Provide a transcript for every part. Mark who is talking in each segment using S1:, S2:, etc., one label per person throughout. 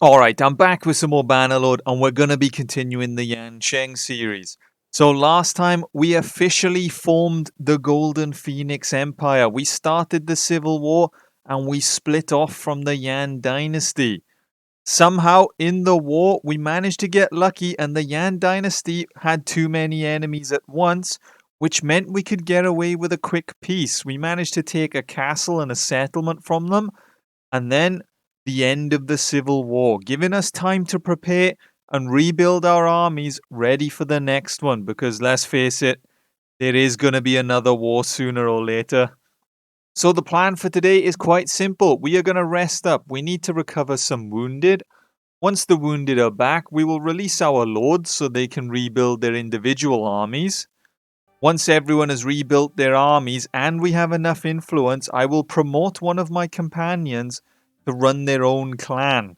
S1: Alright, I'm back with some more Bannerlord, and we're going to be continuing the Yan Sheng series. So last time, we officially formed the Golden Phoenix Empire. We started the Civil War, and we split off from the Yan Dynasty. Somehow, in the war, we managed to get lucky, and the Yan Dynasty had too many enemies at once, which meant we could get away with a quick peace. We managed to take a castle and a settlement from them, and then the end of the Civil War, giving us time to prepare and rebuild our armies ready for the next one. Because let's face it, there is going to be another war sooner or later. So the plan for today is quite simple. We are going to rest up. We need to recover some wounded. Once the wounded are back, we will release our lords so they can rebuild their individual armies. Once everyone has rebuilt their armies and we have enough influence, I will promote one of my companions to run their own clan.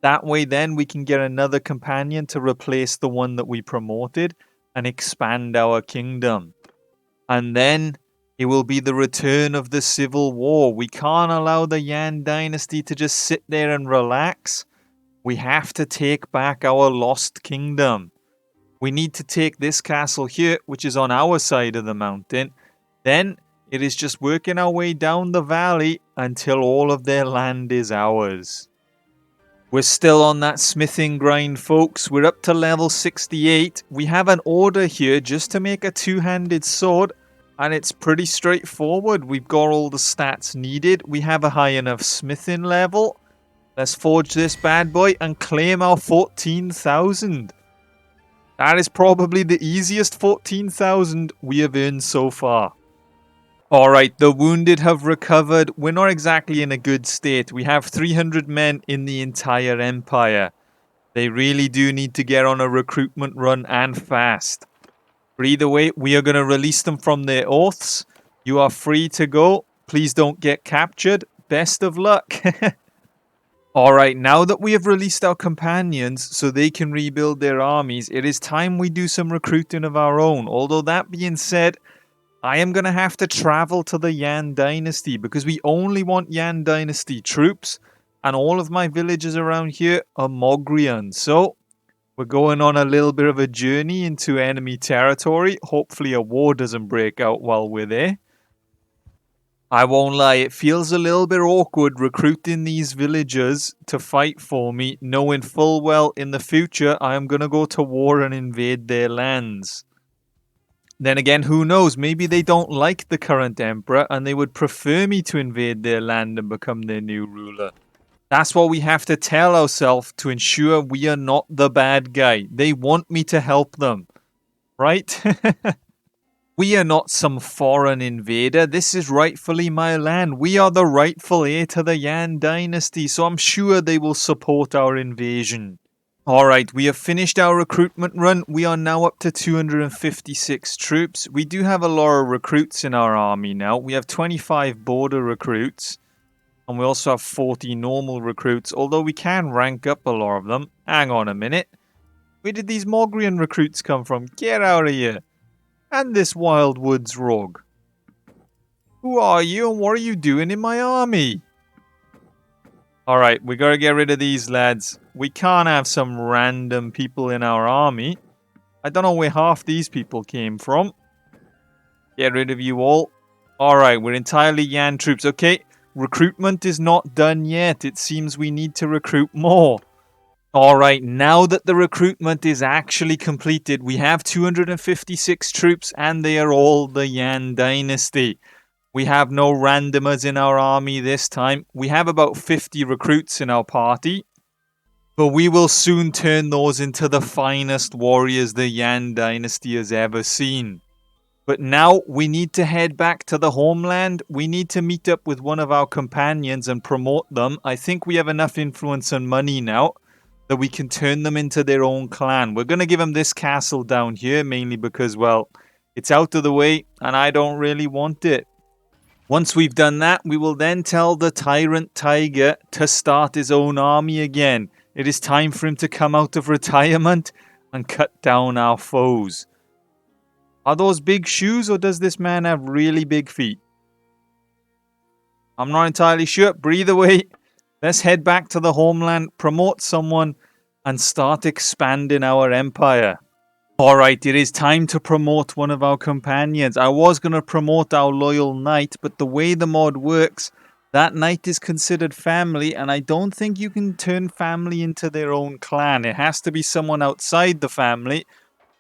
S1: That way then we can get another companion to replace the one that we promoted and expand our kingdom. And then it will be the return of the Civil War. We can't allow the Yan Dynasty to just sit there and relax. We have to take back our lost kingdom. We need to take this castle here, which is on our side of the mountain. Then it is just working our way down the valley until all of their land is ours. We're still on that smithing grind, folks. We're up to level 68. We have an order here just to make a two-handed sword, and it's pretty straightforward. We've got all the stats needed. We have a high enough smithing level. Let's forge this bad boy and claim our 14,000. That is probably the easiest 14,000 we have earned so far. Alright, the wounded have recovered. We're not exactly in a good state. We have 300 men in the entire empire. They really do need to get on a recruitment run and fast. But either way, we are going to release them from their oaths. You are free to go. Please don't get captured. Best of luck. Alright, now that we have released our companions so they can rebuild their armies, it is time we do some recruiting of our own. Although that being said, I am going to have to travel to the Yan Dynasty because we only want Yan Dynasty troops, and all of my villages around here are Mogrian. So we're going on a little bit of a journey into enemy territory. Hopefully a war doesn't break out while we're there. I won't lie, it feels a little bit awkward recruiting these villagers to fight for me, knowing full well in the future I am going to go to war and invade their lands. Then again, who knows, maybe they don't like the current emperor and they would prefer me to invade their land and become their new ruler. That's what we have to tell ourselves to ensure we are not the bad guy. They want me to help them, right? We are not some foreign invader. This is rightfully my land. We are the rightful heir to the Yan Dynasty, so I'm sure they will support our invasion. Alright, we have finished our recruitment run. We are now up to 256 troops. We do have a lot of recruits in our army now. We have 25 border recruits. And we also have 40 normal recruits, although we can rank up a lot of them. Hang on a minute. Where did these Mogrian recruits come from? Get out of here. And this Wild Woods rogue. Who are you and what are you doing in my army? Alright, we gotta get rid of these lads. We can't have some random people in our army. I don't know where half these people came from. Get rid of you all. Alright, we're entirely Yan troops. Okay, recruitment is not done yet. It seems we need to recruit more. Alright, now that the recruitment is actually completed, we have 256 troops and they are all the Yan Dynasty. We have no randomers in our army this time. We have about 50 recruits in our party. But we will soon turn those into the finest warriors the Yan Dynasty has ever seen. But now we need to head back to the homeland. We need to meet up with one of our companions and promote them. I think we have enough influence and money now that we can turn them into their own clan. We're going to give them this castle down here, mainly because, well, it's out of the way and I don't really want it. Once we've done that, we will then tell the Tyrant Tiger to start his own army again. It is time for him to come out of retirement and cut down our foes. Are those big shoes or does this man have really big feet? I'm not entirely sure. Breathe away. Let's head back to the homeland, promote someone, and start expanding our empire. Alright, it is time to promote one of our companions. I was going to promote our loyal knight, but the way the mod works, that knight is considered family, and I don't think you can turn family into their own clan. It has to be someone outside the family.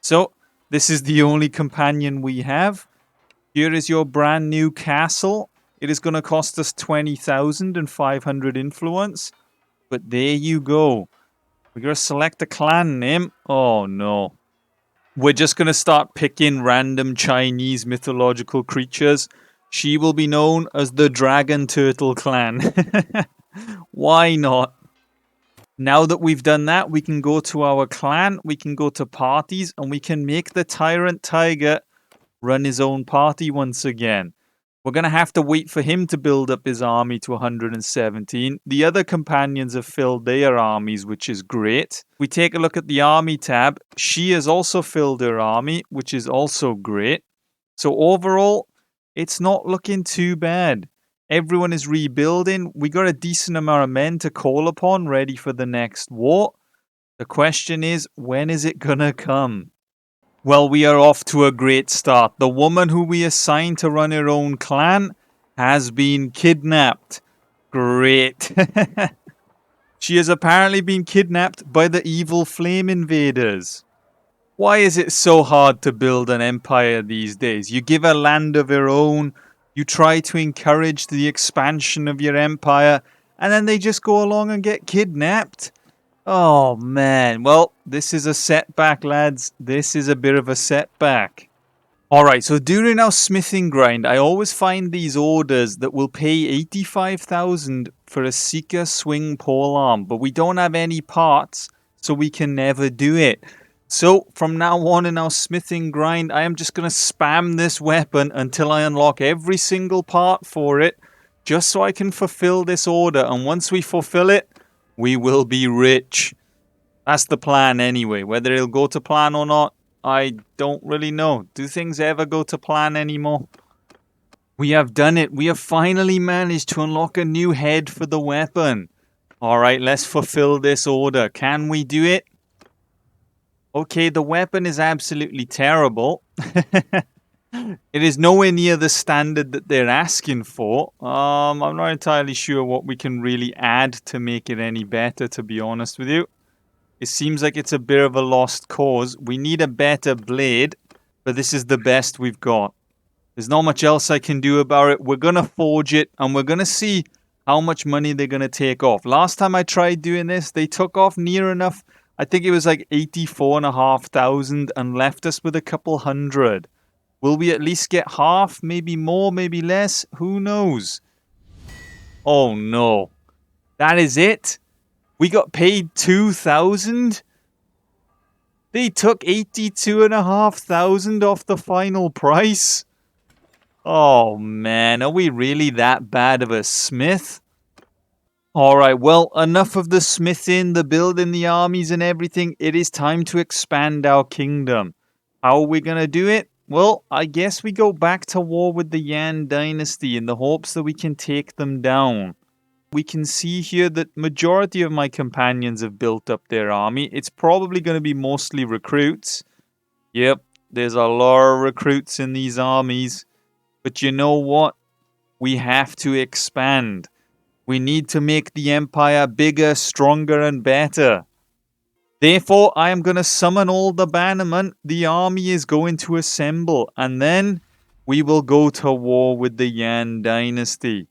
S1: So, this is the only companion we have. Here is your brand new castle. It is going to cost us 20,500 influence. But there you go. We're going to select a clan name. Oh no. We're just going to start picking random Chinese mythological creatures. She will be known as the Dragon Turtle Clan. Why not? Now that we've done that, we can go to our clan, we can go to parties, and we can make the Tyrant Tiger run his own party once again. We're going to have to wait for him to build up his army to 117. The other companions have filled their armies, which is great. We take a look at the army tab. She has also filled her army, which is also great. So overall, it's not looking too bad. Everyone is rebuilding. We got a decent amount of men to call upon, ready for the next war. The question is, when is it gonna come? Well, we are off to a great start. The woman who we assigned to run her own clan has been kidnapped. Great. She has apparently been kidnapped by the evil flame invaders. Why is it so hard to build an empire these days? You give a land of your own, you try to encourage the expansion of your empire, and then they just go along and get kidnapped? Oh man, well, this is a setback, lads. This is a bit of a setback. Alright, so during our smithing grind, I always find these orders that will pay 85,000 for a Sika swing polearm, but we don't have any parts, so we can never do it. So, from now on in our smithing grind, I am just going to spam this weapon until I unlock every single part for it, just so I can fulfill this order, and once we fulfill it, we will be rich. That's the plan anyway. Whether it'll go to plan or not, I don't really know. Do things ever go to plan anymore? We have done it. We have finally managed to unlock a new head for the weapon. Alright, let's fulfill this order. Can we do it? Okay, the weapon is absolutely terrible. It is nowhere near the standard that they're asking for. I'm not entirely sure what we can really add to make it any better, to be honest with you. It seems like it's a bit of a lost cause. We need a better blade, but this is the best we've got. There's not much else I can do about it. We're going to forge it, and we're going to see how much money they're going to take off. Last time I tried doing this, they took off near enough. I think it was like 84,500 and left us with a couple hundred. Will we at least get half? Maybe more, maybe less? Who knows? Oh no. That is it? We got paid 2,000? They took 82,500 off the final price? Oh man, are we really that bad of a smith? Alright, well, enough of the smithing, the building, the armies and everything. It is time to expand our kingdom. How are we going to do it? Well, I guess we go back to war with the Yan Dynasty in the hopes that we can take them down. We can see here that majority of my companions have built up their army. It's probably going to be mostly recruits. Yep, there's a lot of recruits in these armies. But you know what? We have to expand. We need to make the empire bigger, stronger, and better. Therefore, I am going to summon all the bannermen. The army is going to assemble. And then we will go to war with the Yan Dynasty.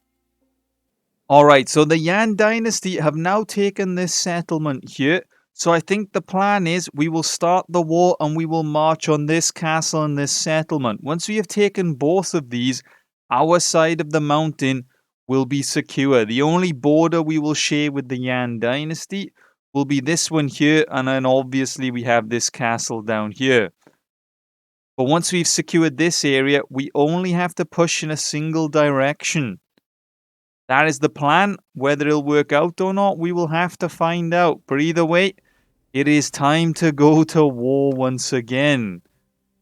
S1: Alright, so the Yan Dynasty have now taken this settlement here. So I think the plan is we will start the war and we will march on this castle and this settlement. Once we have taken both of these, our side of the mountain will be secure. The only border we will share with the Yan Dynasty will be this one here, and then obviously we have this castle down here. But once we've secured this area, we only have to push in a single direction. That is the plan. Whether it'll work out or not, we will have to find out. But either way, it is time to go to war once again.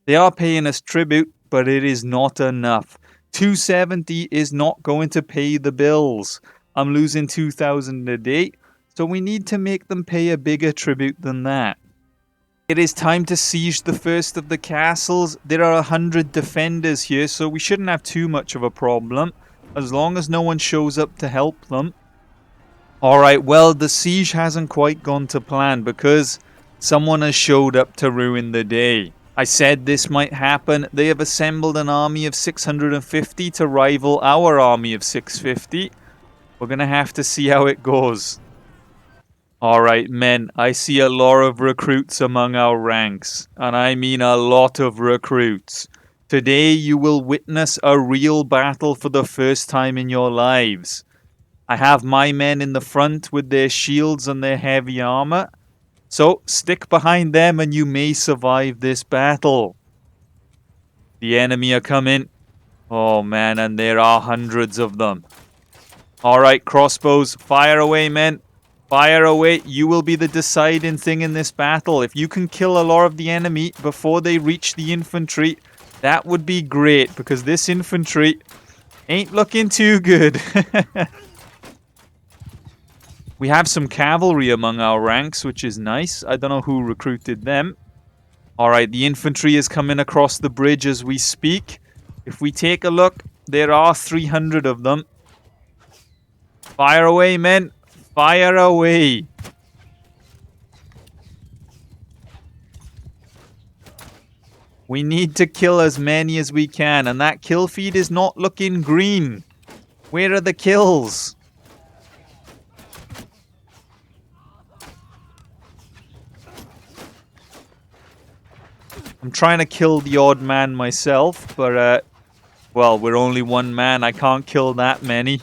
S1: They are paying us tribute, but it is not enough. 270 is not going to pay the bills. I'm losing 2,000 a day. So we need to make them pay a bigger tribute than that. It is time to siege the first of the castles. There are 100 defenders here, so we shouldn't have too much of a problem, as long as no one shows up to help them. Alright, well, the siege hasn't quite gone to plan because someone has showed up to ruin the day. I said this might happen. They have assembled an army of 650 to rival our army of 650. We're going to have to see how it goes. Alright, men, I see a lot of recruits among our ranks, and I mean a lot of recruits. Today you will witness a real battle for the first time in your lives. I have my men in the front with their shields and their heavy armor. So, stick behind them and you may survive this battle. The enemy are coming. Oh man, and there are hundreds of them. Alright, crossbows, fire away, men. Fire away. You will be the deciding thing in this battle. If you can kill a lot of the enemy before they reach the infantry, that would be great, because this infantry ain't looking too good. We have some cavalry among our ranks, which is nice. I don't know who recruited them. Alright, the infantry is coming across the bridge as we speak. If we take a look, there are 300 of them. Fire away, men. Fire away. We need to kill as many as we can, and that kill feed is not looking green. Where are the kills? I'm trying to kill the odd man myself, but, well, we're only one man. I can't kill that many.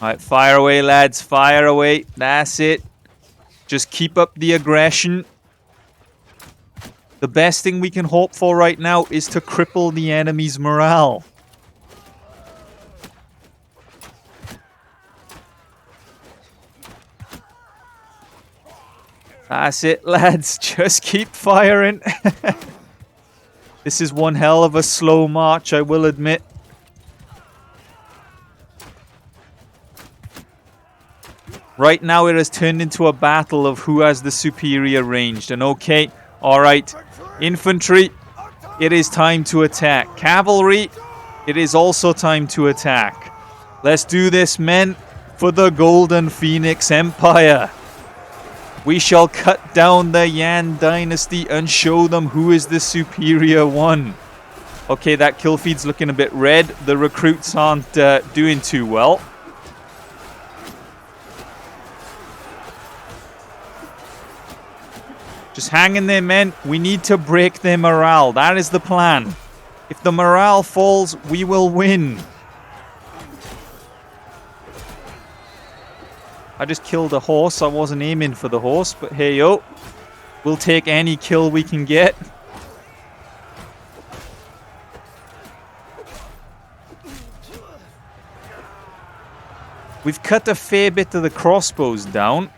S1: Alright, fire away, lads. Fire away. That's it. Just keep up the aggression. The best thing we can hope for right now is to cripple the enemy's morale. That's it, lads. Just keep firing. This is one hell of a slow march, I will admit. Right now it has turned into a battle of who has the superior range. And okay, alright. Infantry, it is time to attack. Cavalry, it is also time to attack. Let's do this, men, for the Golden Phoenix Empire. We shall cut down the Yan Dynasty and show them who is the superior one. Okay, that kill feed's looking a bit red. The recruits aren't doing too well. Just hang in there, men. We need to break their morale. That is the plan. If the morale falls, we will win. I just killed a horse. I wasn't aiming for the horse, but hey, yo. We'll take any kill we can get. We've cut a fair bit of the crossbows down.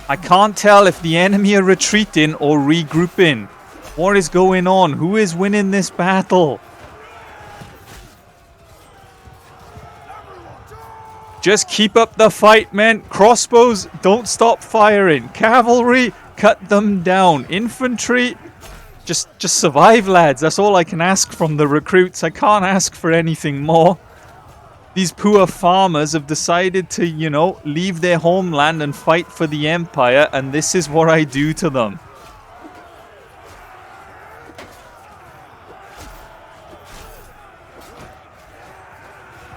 S1: I can't tell if the enemy are retreating or regrouping. What is going on? Who is winning this battle? Just keep up the fight, men. Crossbows, don't stop firing. Cavalry, cut them down. Infantry, just survive, lads. That's all I can ask from the recruits. I can't ask for anything more. These poor farmers have decided to, you know, leave their homeland and fight for the Empire, and this is what I do to them.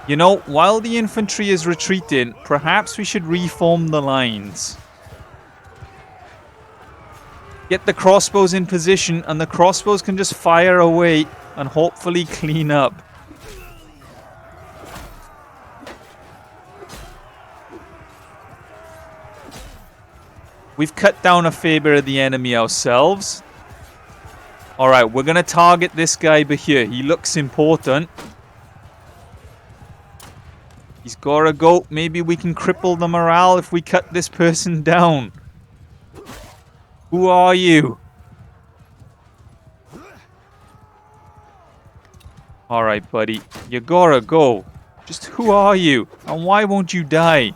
S1: You know, while the infantry is retreating, perhaps we should reform the lines. Get the crossbows in position, and the crossbows can just fire away and hopefully clean up. We've cut down a fair bit of the enemy ourselves. Alright, we're going to target this guy here. He looks important. He's gotta go. Maybe we can cripple the morale if we cut this person down. Who are you? Alright, buddy. You gotta go. Just who are you? And why won't you die?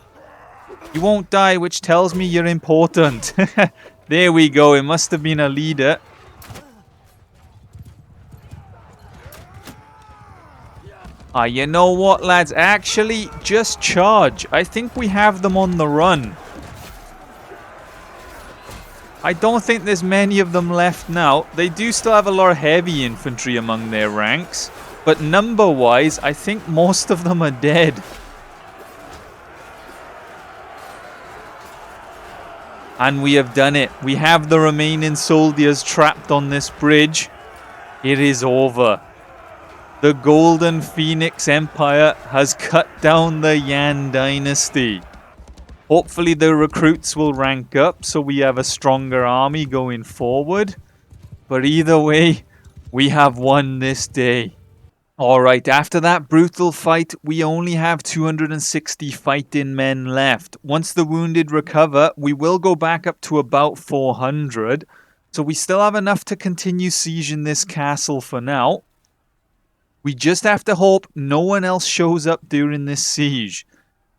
S1: You won't die, which tells me you're important. There we go. It must have been a leader. You know what, lads? Actually, just charge. I think we have them on the run. I don't think there's many of them left now. They do still have a lot of heavy infantry among their ranks. But number-wise, I think most of them are dead. And we have done it. We have the remaining soldiers trapped on this bridge. It is over. The Golden Phoenix Empire has cut down the Yan Dynasty. Hopefully the recruits will rank up so we have a stronger army going forward. But either way, we have won this day. Alright, after that brutal fight, we only have 260 fighting men left. Once the wounded recover, we will go back up to about 400. So we still have enough to continue sieging this castle for now. We just have to hope no one else shows up during this siege.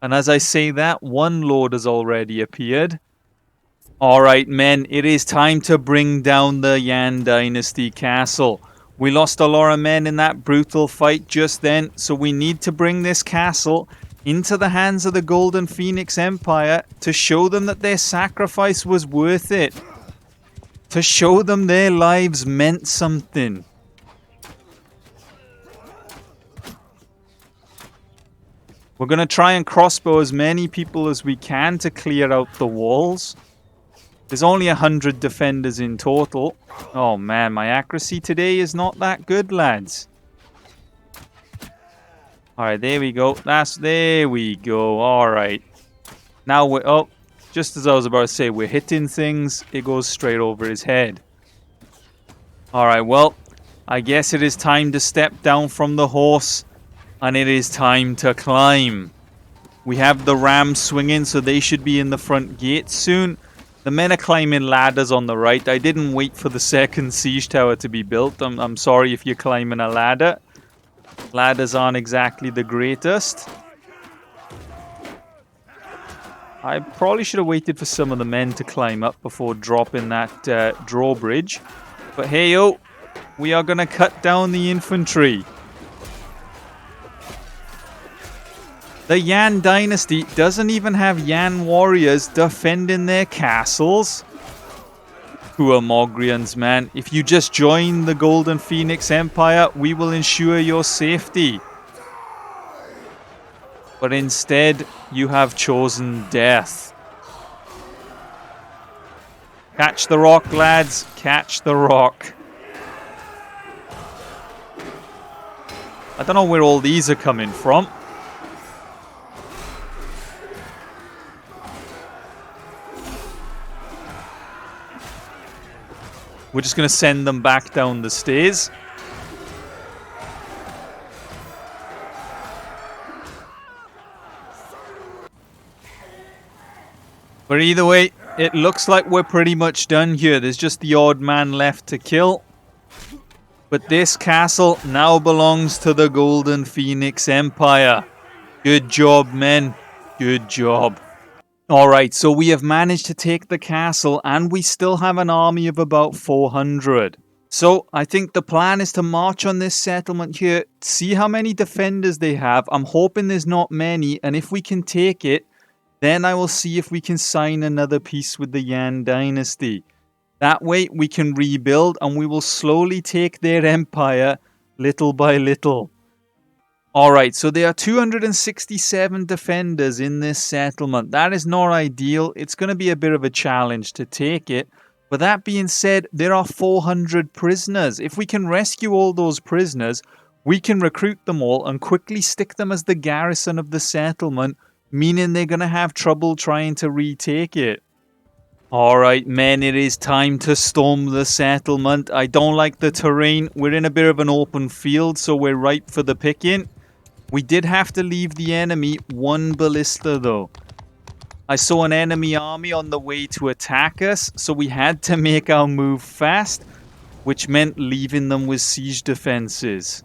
S1: And as I say that, one lord has already appeared. Alright men, it is time to bring down the Yan Dynasty castle. We lost a lot of men in that brutal fight just then, so we need to bring this castle into the hands of the Golden Phoenix Empire to show them that their sacrifice was worth it. To show them their lives meant something. We're going to try and crossbow as many people as we can to clear out the walls. There's only 100 defenders in total. Oh man, my accuracy today is not that good, lads. Alright, there we go. There we go. Alright. Now we're... Oh, just as I was about to say, we're hitting things. It goes straight over his head. Alright, well, I guess it is time to step down from the horse. And it is time to climb. We have the rams swinging, so they should be in the front gate soon. The men are climbing ladders on the right. I didn't wait for the second siege tower to be built. I'm sorry if you're climbing a ladder. Ladders aren't exactly the greatest. I probably should have waited for some of the men to climb up before dropping that drawbridge. But hey-o, we are going to cut down the infantry. The Yan Dynasty doesn't even have Yan warriors defending their castles. Poor Mogrians, man. If you just join the Golden Phoenix Empire, we will ensure your safety. But instead, you have chosen death. Catch the rock, lads. Catch the rock. I don't know where all these are coming from. We're just going to send them back down the stairs. But either way, it looks like we're pretty much done here. There's just the odd man left to kill. But this castle now belongs to the Golden Phoenix Empire. Good job, men. Good job. Alright, so we have managed to take the castle and we still have an army of about 400. So I think the plan is to march on this settlement here, see how many defenders they have. I'm hoping there's not many, and if we can take it, then I will see if we can sign another peace with the Yan Dynasty. That way we can rebuild and we will slowly take their empire little by little. Alright, so there are 267 defenders in this settlement. That is not ideal. It's going to be a bit of a challenge to take it. But that being said, there are 400 prisoners. If we can rescue all those prisoners, we can recruit them all and quickly stick them as the garrison of the settlement, meaning they're going to have trouble trying to retake it. Alright men, it is time to storm the settlement. I don't like the terrain. We're in a bit of an open field, so we're ripe for the picking. We did have to leave the enemy one ballista though. I saw an enemy army on the way to attack us, so we had to make our move fast, which meant leaving them with siege defenses.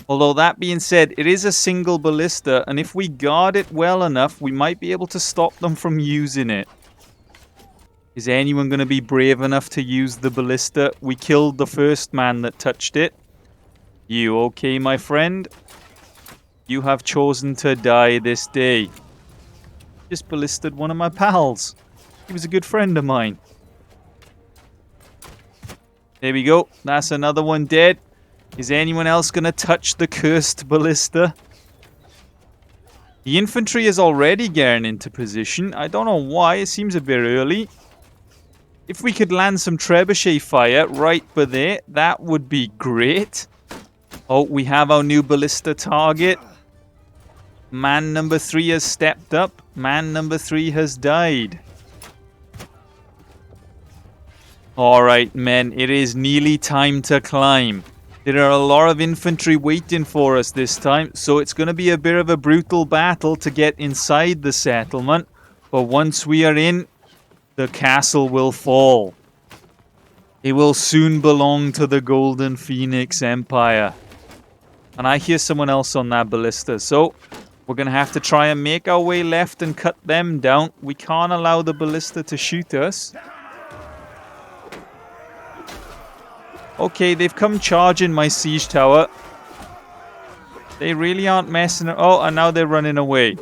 S1: Although that being said, it is a single ballista, and if we guard it well enough, we might be able to stop them from using it. Is anyone going to be brave enough to use the ballista? We killed the first man that touched it. You okay, my friend? You have chosen to die this day. Just ballisted one of my pals. He was a good friend of mine. There we go. That's another one dead. Is anyone else going to touch the cursed ballista? The infantry is already getting into position. I don't know why. It seems a bit early. If we could land some trebuchet fire right by there, that would be great. Oh, we have our new ballista target. Man number 3 has stepped up. Man number 3 has died. Alright, men. It is nearly time to climb. There are a lot of infantry waiting for us this time, so it's going to be a bit of a brutal battle to get inside the settlement. But once we are in, the castle will fall. It will soon belong to the Golden Phoenix Empire. And I hear someone else on that ballista, so we're going to have to try and make our way left and cut them down. We can't allow the ballista to shoot us. Okay, they've come charging my siege tower. They really aren't messing. Oh, and now they're running away.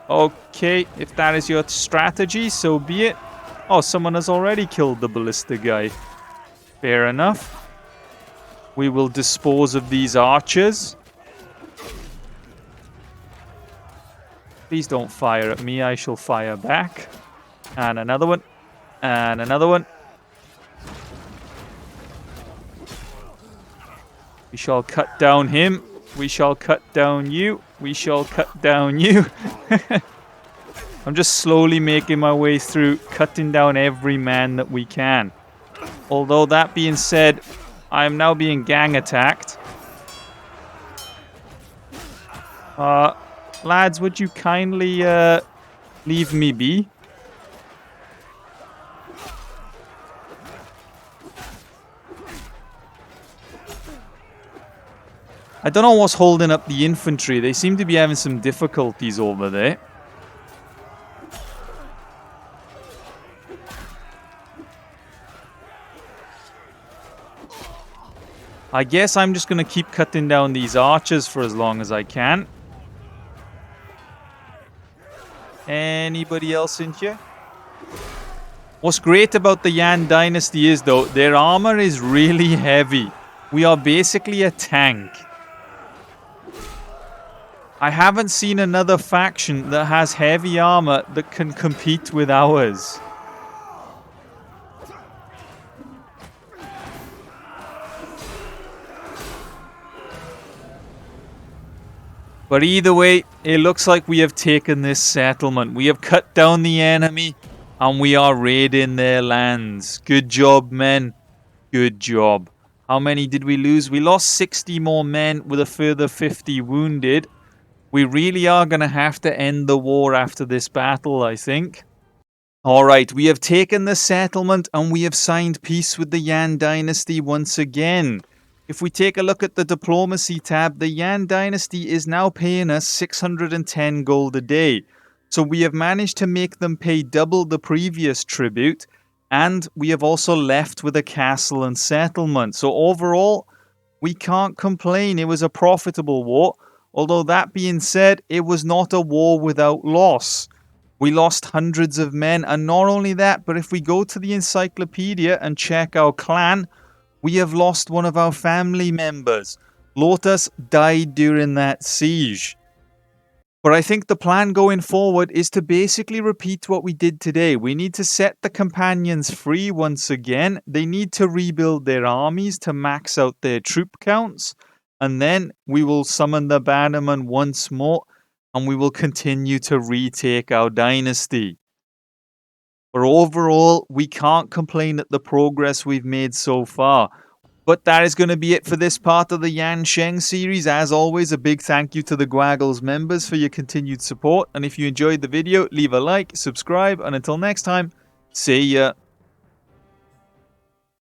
S1: Okay, if that is your strategy, so be it. Oh, someone has already killed the ballista guy. Fair enough. We will dispose of these archers. Please don't fire at me. I shall fire back. And another one. And another one. We shall cut down him. We shall cut down you. We shall cut down you. I'm just slowly making my way through, cutting down every man that we can. Although that being said, I am now being gang attacked. Lads, would you kindly leave me be? I don't know what's holding up the infantry. They seem to be having some difficulties over there. I guess I'm just going to keep cutting down these archers for as long as I can. Anybody else in here? What's great about the Yan Dynasty is, though, their armor is really heavy. We are basically a tank. I haven't seen another faction that has heavy armor that can compete with ours. But either way, it looks like we have taken this settlement. We have cut down the enemy and we are raiding their lands. Good job, men. Good job. How many did we lose? We lost 60 more men with a further 50 wounded. We really are going to have to end the war after this battle, I think. Alright, we have taken the settlement and we have signed peace with the Yan Dynasty once again. If we take a look at the diplomacy tab, the Yan Dynasty is now paying us 610 gold a day. So we have managed to make them pay double the previous tribute, and we have also left with a castle and settlement. So overall, we can't complain. It was a profitable war. Although that being said, it was not a war without loss. We lost hundreds of men, and not only that, but if we go to the encyclopedia and check our clan, we have lost one of our family members. Lotus died during that siege. But I think the plan going forward is to basically repeat what we did today. We need to set the companions free once again. They need to rebuild their armies to max out their troop counts. And then we will summon the bannerman once more, and we will continue to retake our dynasty. But overall, we can't complain at the progress we've made so far. But that is going to be it for this part of the Yan Sheng series. As always, a big thank you to the Gwaggles members for your continued support. And if you enjoyed the video, leave a like, subscribe, and until next time, see ya.